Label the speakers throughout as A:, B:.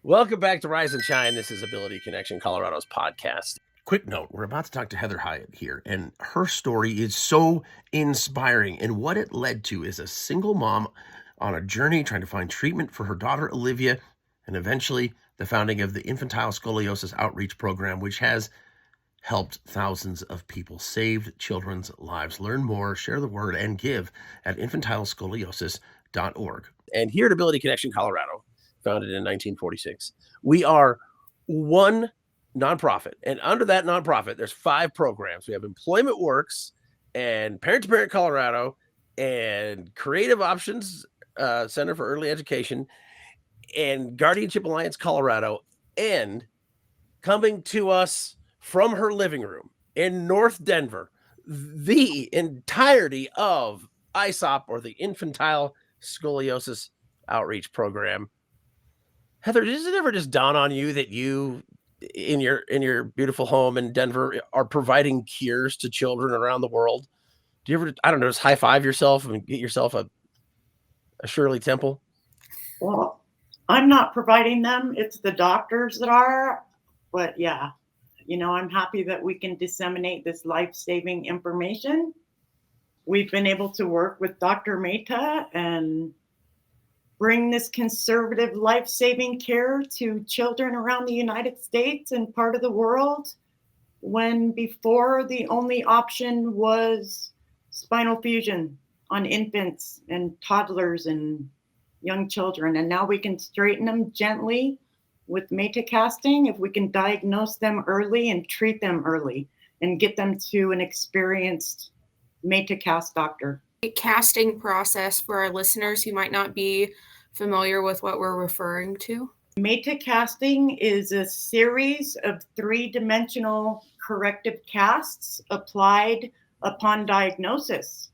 A: Welcome back to Rise and Shine. This is Ability Connection Colorado's podcast. Quick note, we're about to talk to Heather Hyatt here, and her story is so inspiring. And what it led to is a single mom on a journey trying to find treatment for her daughter, Olivia, and eventually the founding of the Infantile Scoliosis Outreach Program, which has helped thousands of people, saved children's lives. Learn more, share the word, and give at infantilescoliosis.org. And here at Ability Connection Colorado, founded in 1946, we are one nonprofit. And under that nonprofit, there's 5 programs. We have Employment Works and Parent to Parent Colorado and Creative Options Center for Early Education and Guardianship Alliance Colorado, and coming to us from her living room in North Denver, the entirety of ISOP, or the Infantile Scoliosis Outreach Program. Heather, does it ever just dawn on you that you, in your beautiful home in Denver, are providing cures to children around the world? Do you ever, I don't know, just high five yourself and get yourself a Shirley Temple?
B: Well, I'm not providing them. It's the doctors that are. But yeah, I'm happy that we can disseminate this life-saving information. We've been able to work with Dr. Mehta and bring this conservative life-saving care to children around the United States and part of the world, when before the only option was spinal fusion on infants and toddlers and young children. And now we can straighten them gently with metacasting if we can diagnose them early and treat them early and get them to an experienced metacast doctor.
C: Casting process for our listeners who might not be familiar with what we're referring to?
B: Metacasting is a series of 3-dimensional corrective casts applied upon diagnosis.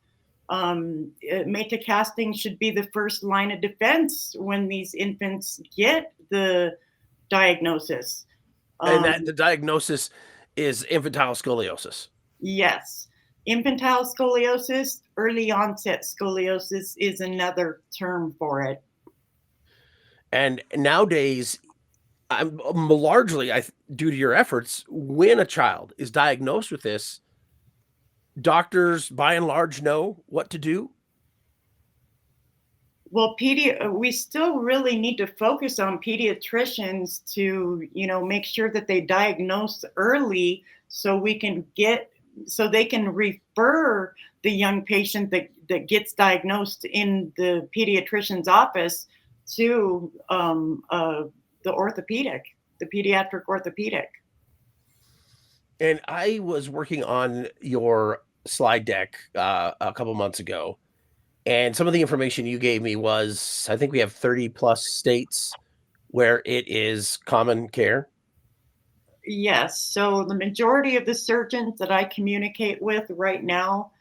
B: Metacasting should be the first line of defense when these infants get the diagnosis.
A: And that the diagnosis is infantile scoliosis.
B: Yes. Infantile scoliosis, early onset scoliosis is another term for it.
A: And nowadays, I'm largely, due to your efforts, when a child is diagnosed with this, doctors by and large know what to do.
B: Well, we still really need to focus on pediatricians to, make sure that they diagnose early so they can refer the young patient that gets diagnosed in the pediatrician's office to the pediatric orthopedic.
A: And I was working on your slide deck a couple months ago, and some of the information you gave me was, I think we have 30 plus states where it is common care.
B: Yes. So the majority of the surgeons that I communicate with right now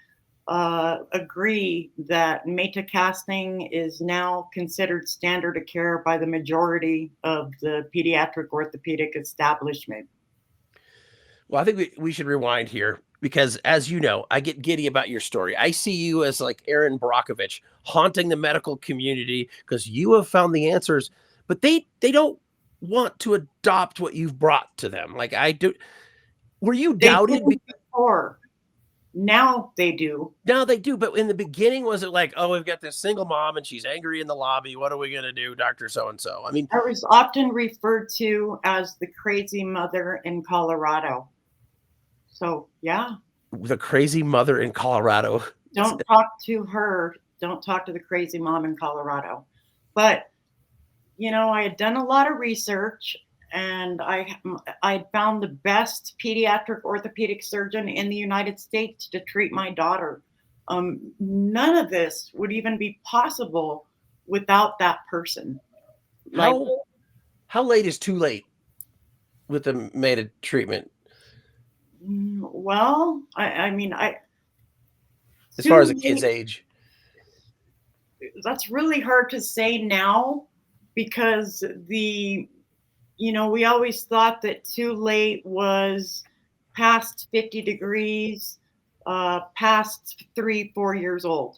B: agree that metacasting is now considered standard of care by the majority of the pediatric orthopedic establishment.
A: Well, I think we should rewind here, because as you know, I get giddy about your story. I see you as like Aaron Brockovich haunting the medical community because you have found the answers, but they don't want to adopt what you've brought to them. Like I do. Were you doubted
B: before? Now they do.
A: Now they do. But in the beginning, was it like, oh, we've got this single mom and she's angry in the lobby. What are we going to do, Dr. So-and-so? I mean,
B: I was often referred to as the crazy mother in Colorado. So, yeah.
A: The crazy mother in Colorado.
B: Don't talk to her. Don't talk to the crazy mom in Colorado. But, I had done a lot of research, and I found the best pediatric orthopedic surgeon in the United States to treat my daughter. None of this would even be possible without that person.
A: How late is too late with the Meta treatment?
B: Well,
A: as far as a kid's age,
B: that's really hard to say now, because we always thought that too late was past 50 degrees, past 3-4 years old.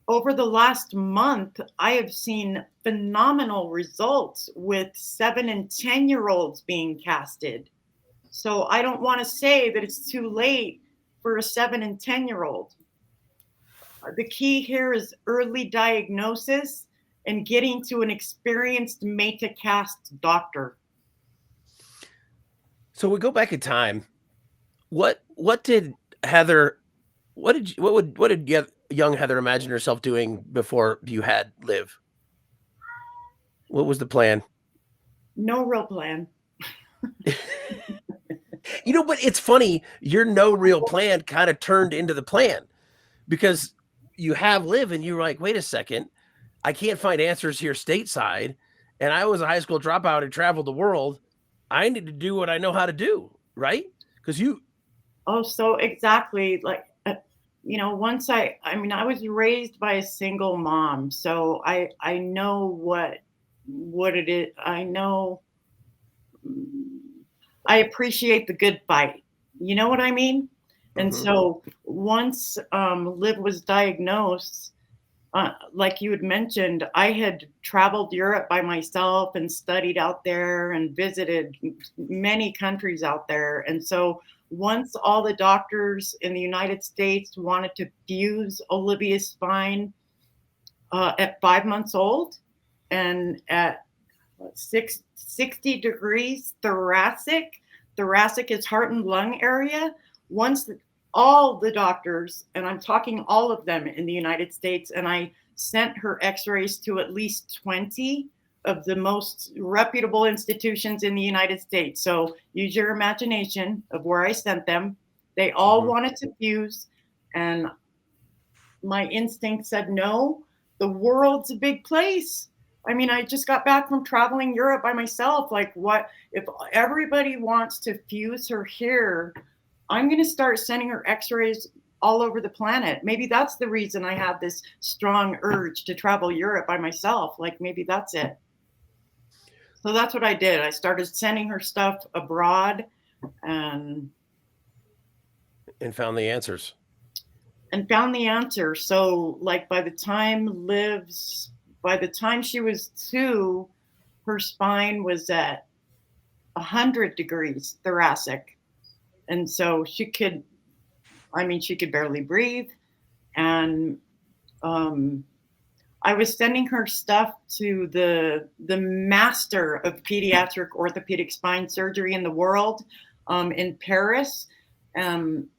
B: over the last month, I have seen phenomenal results with 7 and 10-year-olds being casted. So I don't want to say that it's too late for a 7 and 10-year-old. The key here is early diagnosis and getting to an experienced mate-to-cast doctor.
A: So we go back in time. What did Heather? What did young Heather imagine herself doing before you had Liv? What was the plan?
B: No real plan.
A: But it's funny. Your no real plan kind of turned into the plan because you have Liv, and you're like, wait a second, I can't find answers here stateside, and I was a high school dropout and traveled the world. I need to do what I know how to do, right? Because you.
B: Oh, so exactly. Like, once I mean, I was raised by a single mom, so I know what it is. I know. I appreciate the good fight. You know what I mean? And
A: Mhm.
B: so once Liv was diagnosed, like you had mentioned, I had traveled Europe by myself and studied out there and visited many countries out there. And so once all the doctors in the United States wanted to fuse Olivia's spine at 5 months old and at 60 degrees thoracic. Thoracic is heart and lung area. Once all the doctors, and I'm talking all of them in the United States, and I sent her x-rays to at least 20 of the most reputable institutions in the United States. So use your imagination of where I sent them. They all wanted to fuse, and my instinct said no. The world's a big place. I mean, I just got back from traveling Europe by myself. Like, what if everybody wants to fuse her here? I'm going to start sending her x-rays all over the planet. Maybe that's the reason I have this strong urge to travel Europe by myself. Like, maybe that's it. So that's what I did. I started sending her stuff abroad and
A: found the answers.
B: found the answer. So like by the time she was 2, her spine was at 100 degrees thoracic. And so she could barely breathe. And I was sending her stuff to the master of pediatric orthopedic spine surgery in the world, in Paris. And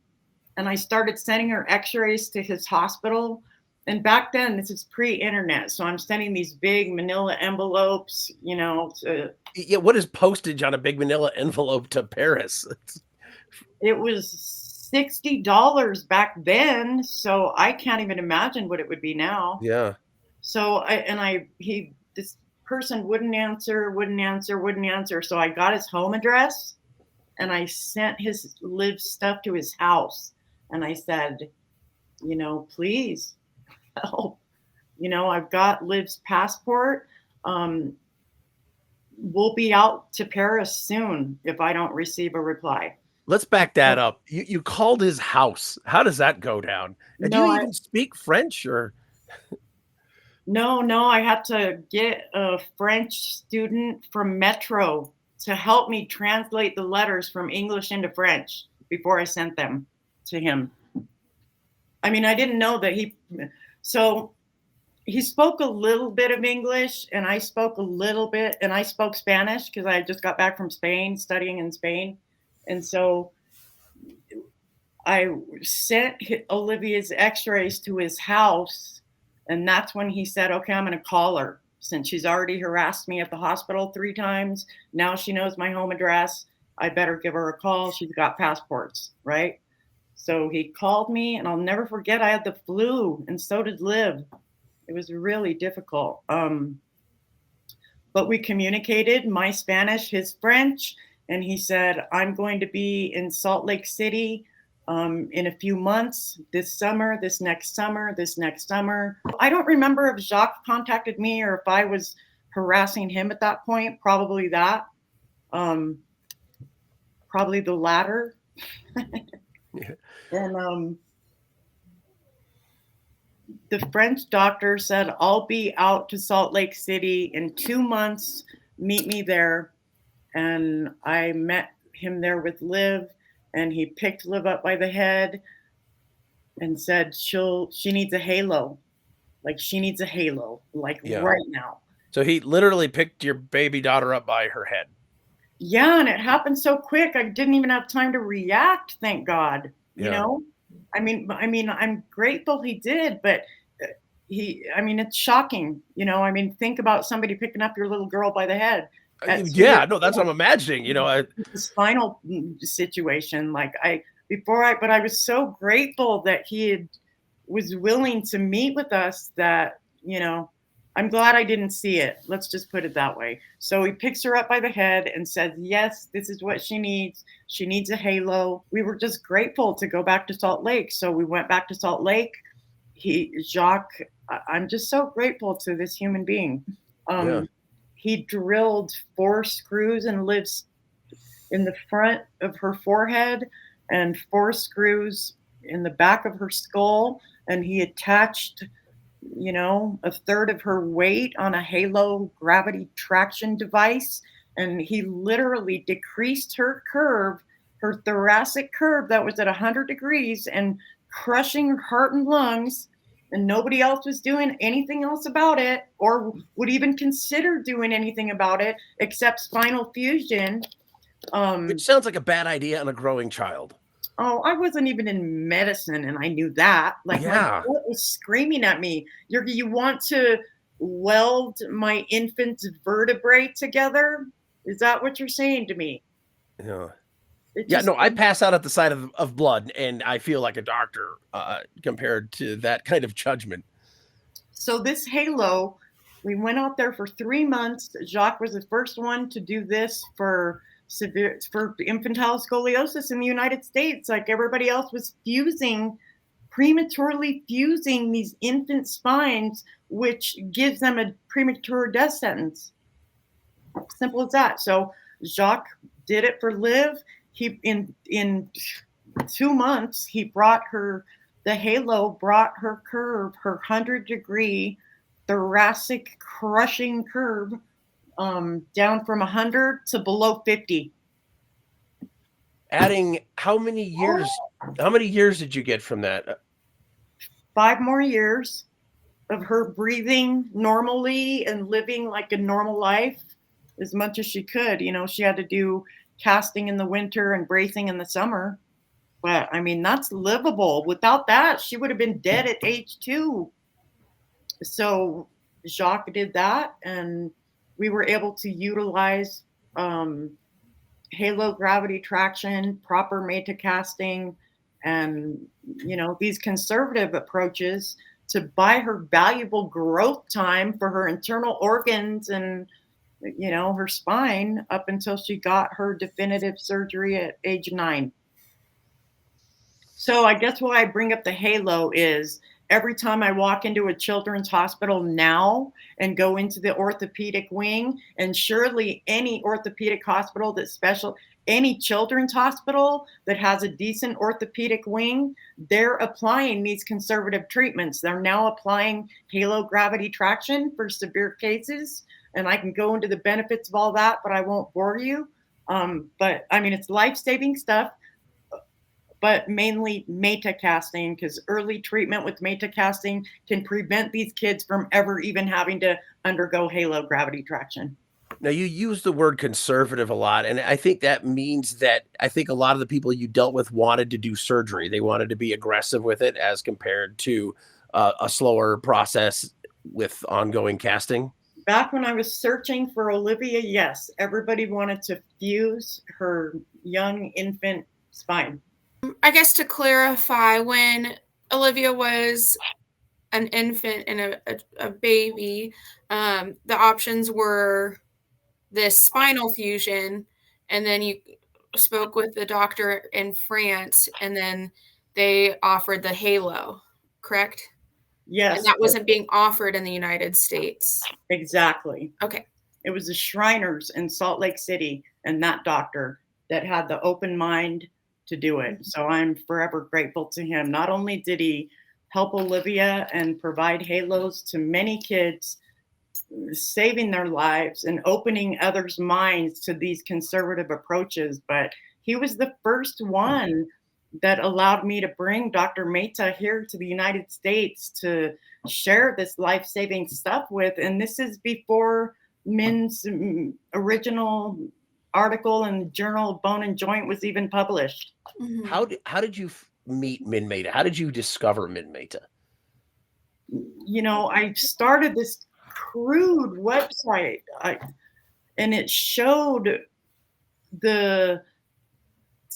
B: I started sending her x-rays to his hospital. And back then, this is pre-internet. So I'm sending these big manila envelopes,
A: Yeah, what is postage on a big manila envelope to Paris?
B: It was $60 back then. So I can't even imagine what it would be now.
A: Yeah.
B: So this person wouldn't answer. So I got his home address and I sent his Liv stuff to his house. And I said, please help. I've got Liv's passport. We'll be out to Paris soon if I don't receive a reply.
A: Let's back that up. You called his house. How does that go down? And do you even speak French or?
B: No, I had to get a French student from Metro to help me translate the letters from English into French before I sent them to him. I mean, I didn't know that so he spoke a little bit of English and I spoke a little bit, and I spoke Spanish because I just got back from Spain, studying in Spain. And so I sent Olivia's x-rays to his house, and that's when he said, okay, I'm going to call her since she's already harassed me at the hospital 3 times. Now she knows my home address. I better give her a call. She's got passports, right? So he called me, and I'll never forget, I had the flu, and so did Liv. It was really difficult. But we communicated, my Spanish, his French, and he said, I'm going to be in Salt Lake City in a few months, this summer, this next summer. I don't remember if Jacques contacted me or if I was harassing him at that point. Probably that. Probably the latter.
A: Yeah.
B: And The French doctor said, I'll be out to Salt Lake City in 2 months. Meet me there. And I met him there with Liv, and he picked Liv up by the head and said she needs a halo. Like, she needs a halo, like
A: Yeah.
B: right now.
A: So he literally picked your baby daughter up by her head.
B: Yeah, and it happened so quick. I didn't even have time to react, thank God. You
A: Yeah.
B: know? I mean, I'm grateful he did, but it's shocking. Think about somebody picking up your little girl by the head.
A: Yeah, no, that's what I'm imagining.
B: The spinal situation. But I was so grateful that was willing to meet with us that, I'm glad I didn't see it. Let's just put it that way. So he picks her up by the head and says, yes, this is what she needs. She needs a halo. We were just grateful to go back to Salt Lake. So we went back to Salt Lake. Jacques, I'm just so grateful to this human being.
A: Yeah.
B: He drilled 4 screws and lives in the front of her forehead and 4 screws in the back of her skull. And he attached, a third of her weight on a halo gravity traction device. And he literally decreased her curve, her thoracic curve that was at 100 degrees and crushing her heart and lungs. And nobody else was doing anything else about it or would even consider doing anything about it except spinal fusion.
A: Which sounds like a bad idea on a growing child.
B: Oh, I wasn't even in medicine and I knew that. Like,
A: Yeah.
B: my gut was screaming at me. You want to weld my infant's vertebrae together? Is that what you're saying to me?
A: Yeah. I pass out at the sight of blood, and I feel like a doctor compared to that kind of judgment.
B: So this halo, we went out there for 3 months. Jacques was the first one to do this for infantile scoliosis in the United States. Like, everybody else was prematurely fusing these infant spines, which gives them a premature death sentence. Simple as that. So Jacques did it for Liv. He in 2 months, he brought her the halo, brought her curve, her 100-degree thoracic crushing curve, down from 100 to below 50.
A: Adding how many years? How many years did you get from that?
B: 5 more years of her breathing normally and living like a normal life as much as she could. She had to do casting in the winter and bracing in the summer. But that's livable. Without that, she would have been dead at age 2. So Jacques did that, and we were able to utilize halo gravity traction, proper metacasting, and these conservative approaches to buy her valuable growth time for her internal organs and her spine up until she got her definitive surgery at age 9. So I guess why I bring up the halo is every time I walk into a children's hospital now and go into the orthopedic wing, and surely any orthopedic hospital any children's hospital that has a decent orthopedic wing, they're applying these conservative treatments. They're now applying halo gravity traction for severe cases. And I can go into the benefits of all that, but I won't bore you. But it's life-saving stuff, but mainly metacasting, because early treatment with metacasting can prevent these kids from ever even having to undergo halo gravity traction.
A: Now, you use the word conservative a lot, and I think that means that I think a lot of the people you dealt with wanted to do surgery. They wanted to be aggressive with it as compared to a slower process with ongoing casting.
B: Back when I was searching for Olivia, yes, everybody wanted to fuse her young infant spine.
C: I guess to clarify, when Olivia was an infant and a baby, the options were this spinal fusion, and then you spoke with the doctor in France, and then they offered the halo, correct?
B: Yes.
C: And that wasn't being offered in the United States.
B: Exactly.
C: Okay.
B: It was the Shriners in Salt Lake City and that doctor that had the open mind to do it. So I'm forever grateful to him. Not only did he help Olivia and provide halos to many kids, saving their lives and opening others' minds to these conservative approaches. But he was the first one that allowed me to bring Dr. Mehta here to the United States to share this life-saving stuff with. And this is before Min's original article in the Journal Bone and Joint was even published.
C: Mhm.
A: How did you meet Min Mehta? How did you discover Min Mehta?
B: You know, I started this crude website, and it showed the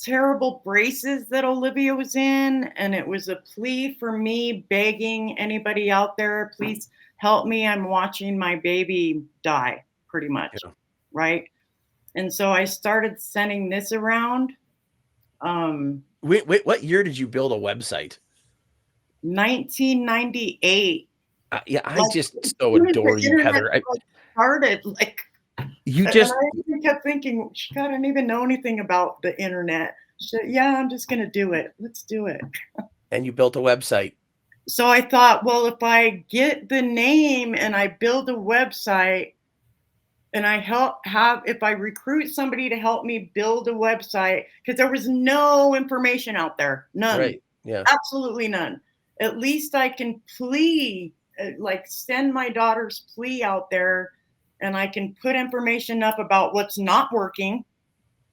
B: terrible braces that Olivia was in, and it was a plea for me, begging anybody out there, please help me. I'm watching my baby die, pretty much,
A: Yeah.
B: right? And so I started sending this around.
A: Wait, what year did you build a website?
B: 1998.
A: Yeah, I
B: Like,
A: just
B: as
A: so
B: soon as
A: adore
B: the
A: you,
B: internet
A: Heather.
B: started, like,
A: You
B: and
A: just
B: I kept thinking, God, I don't even know anything about the internet. She said, yeah, I'm just going to do it. Let's do it.
A: and you built a website.
B: So I thought, well, if I get the name and I build a website and if I recruit somebody to help me build a website, because there was no information out there, none,
A: Right. Yeah.
B: absolutely none. At least I can plea, like send my daughter's plea out there, and I can put information up about what's not working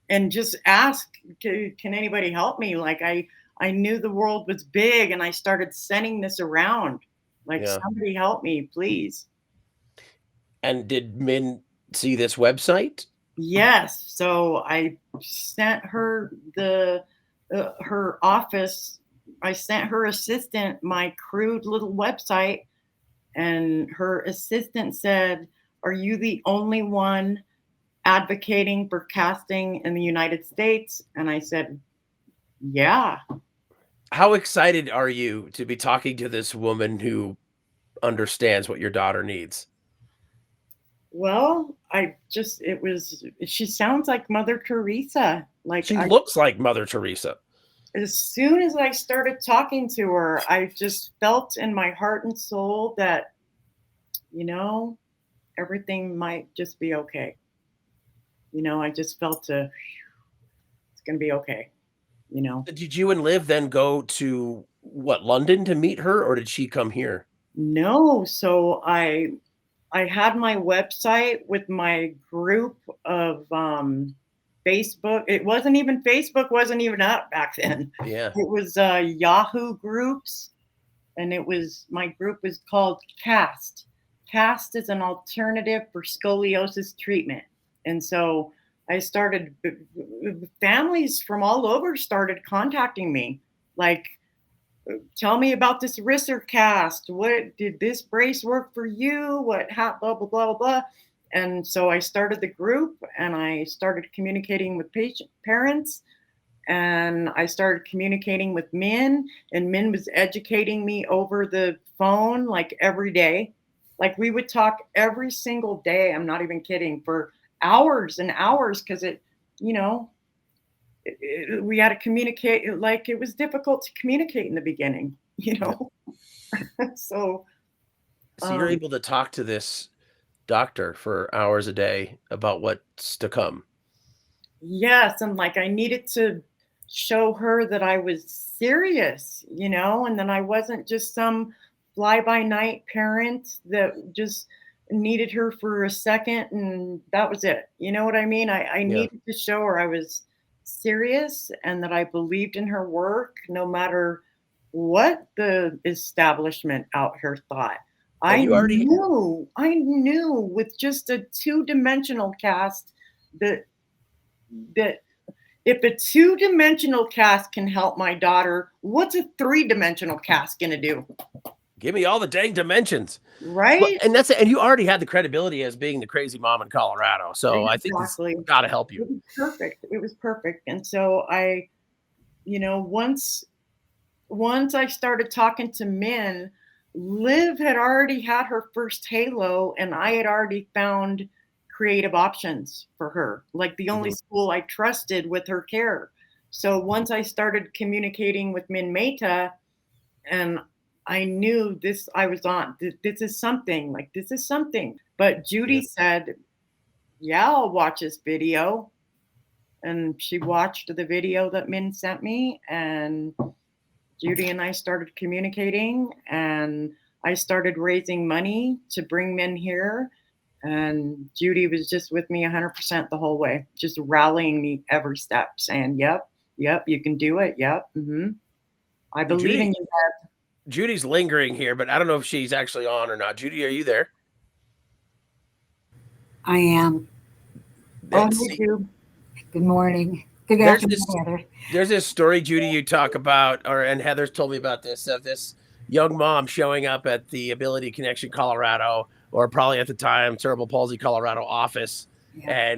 B: and just ask, can anybody help me? Like I knew the world was big, and I started sending this around, like,
A: Yeah.
B: somebody help me, please.
A: And did Min see this website?
B: Yes. So I sent her her office. I sent her assistant my crude little website, and her assistant said, "Are you the only one advocating for casting in the United States?" And I said, "Yeah."
A: How excited are you to be talking to this woman who understands what your daughter needs?
B: Well, she sounds like Mother Teresa. Like,
A: She looks like Mother Teresa.
B: as soon as I started talking to her, I just felt in my heart and soul that, you know, everything might just be okay. I just felt it's going to be okay, you know.
A: Did you and Liv then go to what, London to meet her, or did she come here?
B: No, so I had my website with my group of Facebook. It wasn't even Facebook wasn't even up back then.
A: Yeah.
B: It was Yahoo groups, and my group was called CAST. CAST is an alternative for scoliosis treatment. And so I started families from all over started contacting me, like, tell me about this Risser cast. What did this brace work for you? Blah, blah, blah, blah, blah. And so I started the group, and I started communicating with parents, and I started communicating with Min, and Min was educating me over the phone like every day. Like, we would talk every single day. I'm not even kidding, for hours and hours, because you know, we had to communicate. Like, it was difficult to communicate in the beginning,
A: Yeah.
B: so
A: So you're
B: um
A: able to talk to this doctor for hours a day about what's to come.
B: yes, and like I needed to show her that I was serious, and then I wasn't just some fly by night parent that just needed her for a second and that was it. You know what I mean? I
A: Yeah.
B: needed to show her I was serious and that I believed in her work no matter what the establishment out here thought.
A: And
B: I knew with just a two-dimensional cast that that if a two-dimensional cast can help my daughter, what's a three-dimensional cast gonna do?
A: give me all the dang dimensions. Well,
B: Right?
A: and that's it. And you already had the credibility as being the crazy mom in Colorado. So I think this
B: Exactly.
A: got to help
B: It
A: you.
B: was perfect. It was perfect. And so once I started talking to Min, Liv had already had her first halo, and I had already found creative options for her, like the only
A: Mhm.
B: school I trusted with her care. So once I started communicating with Min Mehta, and I knew this, I was on, this is something, like, this is something. But Judy said, yeah, I'll watch this video. And she watched the video that Min sent me, and Judy and I started communicating, and I started raising money to bring Min here. And Judy was just with me 100% the whole way, just rallying me every step, saying, yep, yep, you can do it. Yep. I believe in you.
A: Judy's lingering here, but I don't know if she's actually on or not. Judy, are you there?
D: I am.
B: Oh, me too.
D: Good morning. Good
A: There's
D: afternoon,
A: this-
D: Heather.
A: There's this story, Judy, you talk about, and Heather's told me about this, of this young mom showing up at the Ability Connection Colorado, or probably at the time Cerebral Palsy Colorado office,
D: Yeah.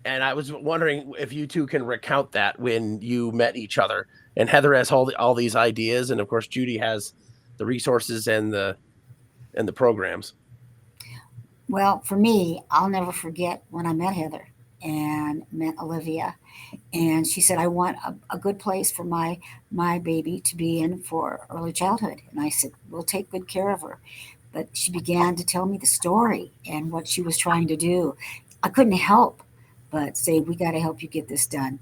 A: and I was wondering if you two can recount that when you met each other. And Heather has all these ideas, and of course Judy has the resources and the programs.
D: Well, for me, I'll never forget when I met Heather and met Olivia. And she said, I want a good place for my baby to be in for early childhood. And I said, we'll take good care of her. But she began to tell me the story and what she was trying to do. I couldn't help but say, we got to help you get this done.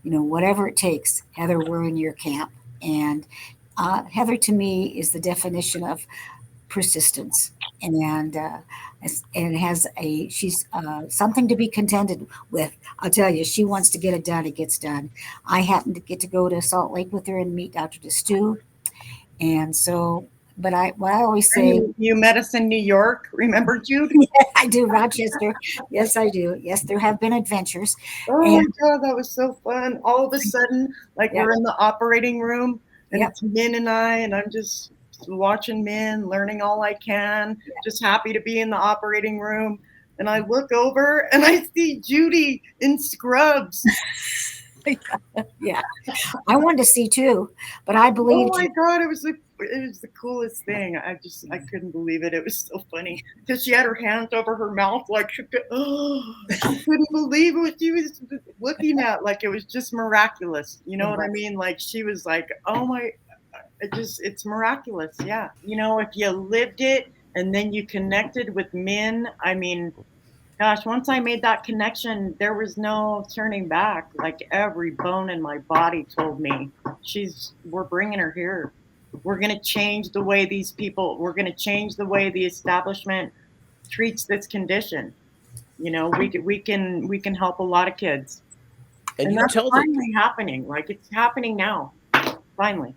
D: You know, whatever it takes, Heather, we're in your camp. And Heather, to me, is the definition of persistence, and she's something to be contended with. I'll tell you, she wants to get it done, it gets done. I happened to get to go to Salt Lake with her and meet Dr. DeStew, and so. But what I always say,
B: you met us in New York. Remember, Jude?
D: I do, Rochester. Yes, I do. Yes, there have been adventures.
B: Oh my God, that was so fun! All of a sudden, like we're in the operating room, and it's Min and I, and I'm just watching Min, learning all I can, just happy to be in the operating room. And I look over and I see Judy in scrubs.
D: Yeah, I wanted to see too, but I believed.
B: Oh my God, it was the coolest thing. I couldn't believe it. It was so funny because she had her hands over her mouth, like she couldn't believe what she was looking at. Like it was just miraculous. You know what I mean? Like she was like, oh my. It's miraculous. Yeah. You know, if you lived it and then you connected with Min, I mean, gosh, once I made that connection, there was no turning back. Like every bone in my body told me we're bringing her here. We're going to change the way we're going to change the way the establishment treats this condition. You know, we can help a lot of kids. And that's finally happening. Like it's happening now. Finally.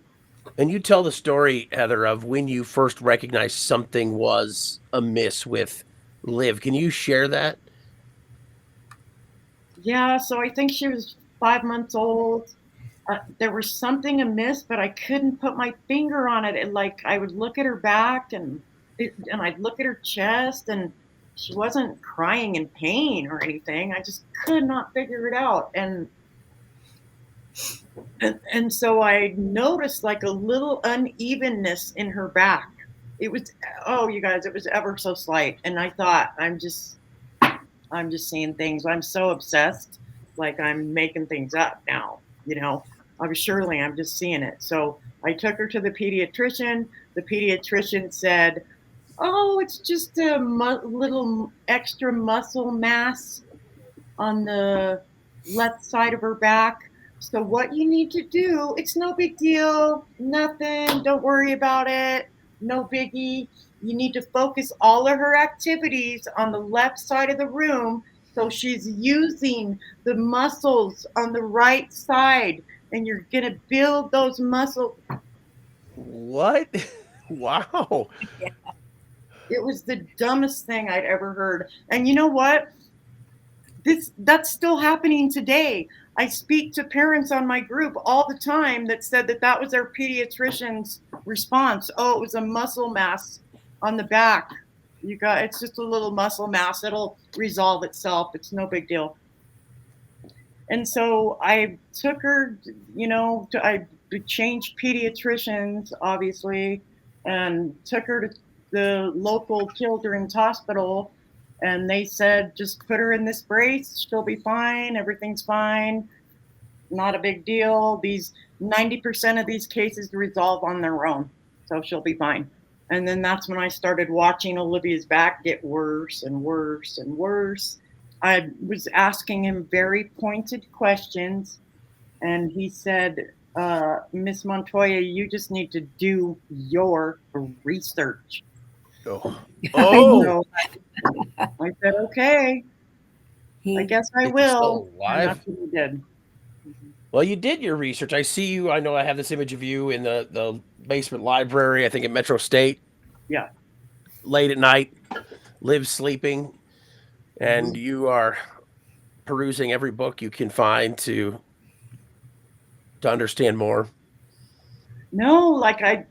A: And you tell the story, Heather, of when you first recognized something was amiss with Liv. Can you share that?
B: Yeah, so I think she was 5 months old. There was something amiss, but I couldn't put my finger on it. And like I would look at her back and I'd look at her chest, and she wasn't crying in pain or anything. I just could not figure it out. And so I noticed like a little unevenness in her back. It was, oh, you guys, it was ever so slight. And I thought, I'm just seeing things. I'm so obsessed. Like I'm making things up now, you know, I'm just seeing it. So I took her to the pediatrician. The pediatrician said, oh, it's just a little extra muscle mass on the left side of her back. So what you need to do, it's no big deal, nothing, don't worry about it, no biggie. You need to focus all of her activities on the left side of the room, so she's using the muscles on the right side, and you're going to build those muscles.
A: What? Wow.
B: Yeah. It was the dumbest thing I'd ever heard. And you know what? That's still happening today. I speak to parents on my group all the time that said that was their pediatrician's response. Oh, it was a muscle mass on the back. It's just a little muscle mass. It'll resolve itself. It's no big deal. And so I took her, you know, I changed pediatricians, obviously, and took her to the local children's hospital. And they said, just put her in this brace. She'll be fine. Everything's fine. Not a big deal. 90% of these cases resolve on their own. So she'll be fine. And then that's when I started watching Olivia's back get worse and worse and worse. I was asking him very pointed questions, and he said, Miss Montoya, you just need to do your research.
A: Oh,
B: So I said, okay, I guess I
A: Is he
B: will.
A: still
B: And
A: alive?
B: that's what he did.
A: Well, you did your research. I see you. I know I have this image of you in the basement library, I think at Metro State.
B: Yeah.
A: Late at night, live sleeping, and
B: Mhm.
A: you are perusing every book you can find to understand more.
B: No, like I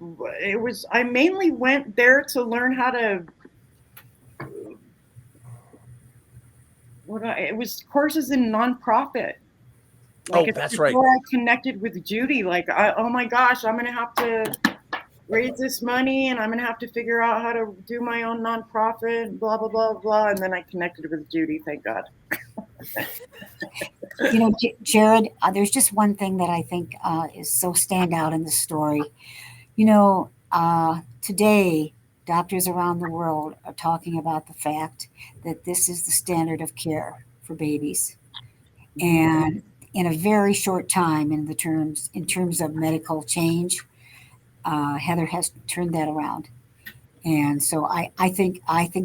B: mainly went there to learn how to it was courses in nonprofit. Like
A: Oh,
B: it's
A: that's right.
B: before I connected with Judy, like oh my gosh, I'm gonna have to raise this money and I'm gonna have to figure out how to do my own nonprofit, blah blah blah blah. And then I connected with Judy, thank God.
D: You know, Jared, there's just one thing that I think is so standout in the story. You know, today, doctors around the world are talking about the fact that this is the standard of care for babies. And in a very short time, in terms of medical change, Heather has turned that around. And so I think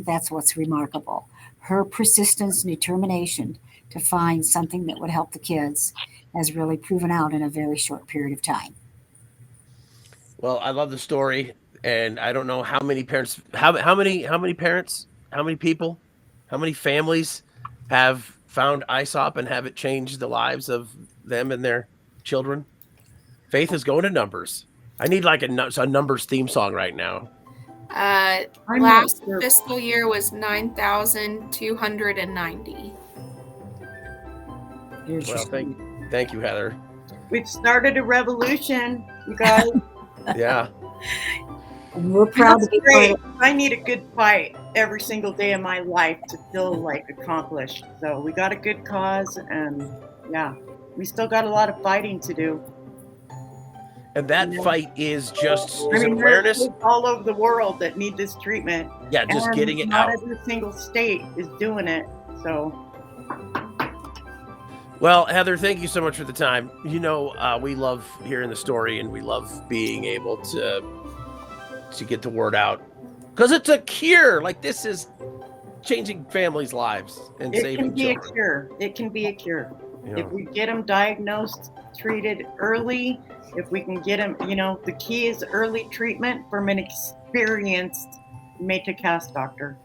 D: that's what's remarkable. Her persistence and determination to find something that would help the kids has really proven out in a very short period of time.
A: Well, I love the story, and I don't know how many parents, how many parents, how many people, how many families have found ISOP and have it changed the lives of them and their children. Faith is going to numbers. I need like a numbers theme song right now.
B: I'm not
C: Last
B: sure.
C: fiscal year was 9,290.
D: Here's your
A: Well, thank you, Heather.
B: We've started a revolution, you guys.
A: Yeah.
D: and we're proud
B: That's
D: to be part
B: great.
D: of.
B: I need a good fight every single day of my life to feel like accomplished. So we got a good cause, and yeah, we still got a lot of fighting to do.
A: And that
B: You know?
A: fight is just
B: I
A: is it
B: mean, there are
A: awareness?
B: kids all over the world that need this treatment,
A: Yeah, just
B: and
A: getting it
B: not
A: out.
B: every single state is doing it. So
A: Well, Heather, thank you so much for the time. You know, we love hearing the story, and we love being able to get the word out because it's a cure. Like this is changing families' lives and
B: it can
A: saving
B: be a
A: children.
B: cure. It can be a cure.
A: You
B: If
A: know,
B: we get them diagnosed, treated early, if we can get them, the key is early treatment from an experienced make a cast doctor.